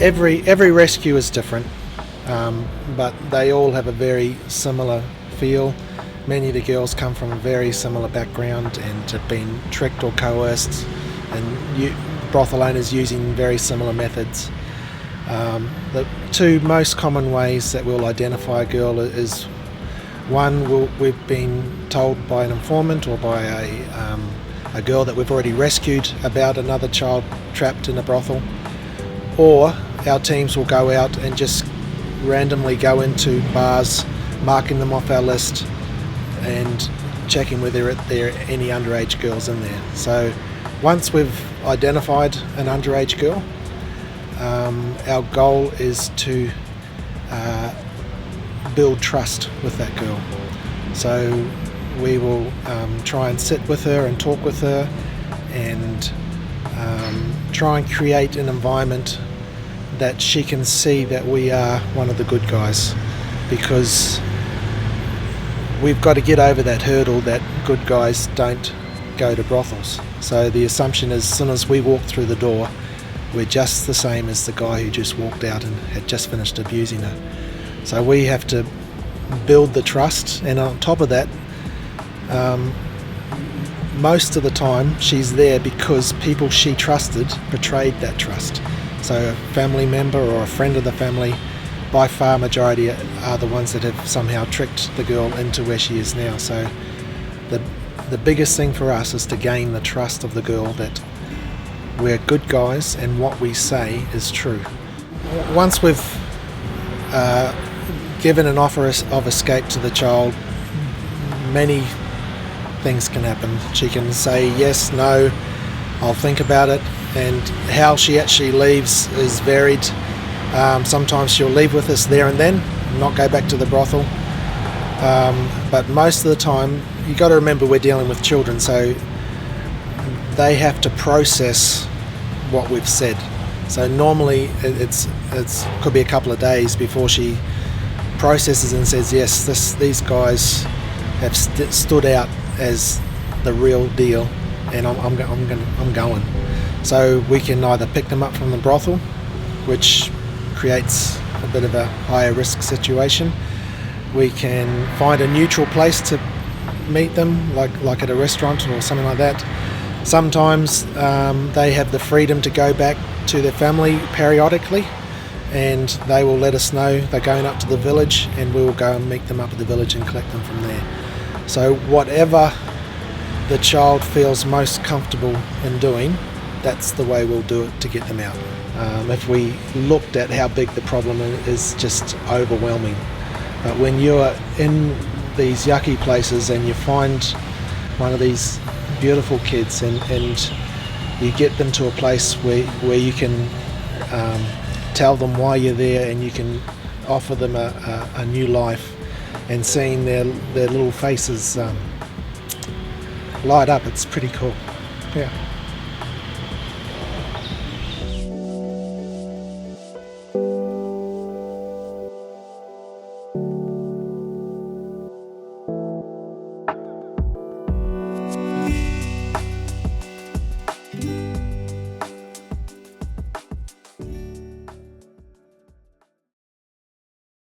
Every rescue is different, but they all have a very similar feel. Many of the girls come from a very similar background and have been tricked or coerced, and brothel owners using very similar methods. The two most common ways that we'll identify a girl is one, we've been told by an informant or by a girl that we've already rescued about another child trapped in a brothel, or our teams will go out and just randomly go into bars, marking them off our list and checking whether there are any underage girls in there. So once we've identified an underage girl, our goal is to build trust with that girl. So we will try and sit with her and talk with her and try and create an environment that she can see that we are one of the good guys, because we've got to get over that hurdle that good guys don't go to brothels. So the assumption is as soon as we walk through the door, we're just the same as the guy who just walked out and had just finished abusing her. So we have to build the trust, and on top of that, most of the time she's there because people she trusted betrayed that trust. So a family member or a friend of the family, by far majority are the ones that have somehow tricked the girl into where she is now. So the biggest thing for us is to gain the trust of the girl that we're good guys and what we say is true. Once we've given an offer of escape to the child, many things can happen. She can say yes, no, I'll think about it, and how she actually leaves is varied. Sometimes she'll leave with us there and then, and not go back to the brothel. But most of the time, you got to remember we're dealing with children, so they have to process what we've said. So normally it's could be a couple of days before she processes and says, yes, these guys have stood out as the real deal, and I'm going. So we can either pick them up from the brothel, which creates a bit of a higher risk situation. We can find a neutral place to meet them, like at a restaurant or something like that. Sometimes they have the freedom to go back to their family periodically, and they will let us know they're going up to the village, and we will go and meet them up at the village and collect them from there. So whatever the child feels most comfortable in doing, that's the way we'll do it to get them out. If we looked at how big the problem is, just overwhelming. But when you're in these yucky places and you find one of these beautiful kids and you get them to a place where you can tell them why you're there, and you can offer them a new life, and seeing their little faces light up, it's pretty cool. Yeah.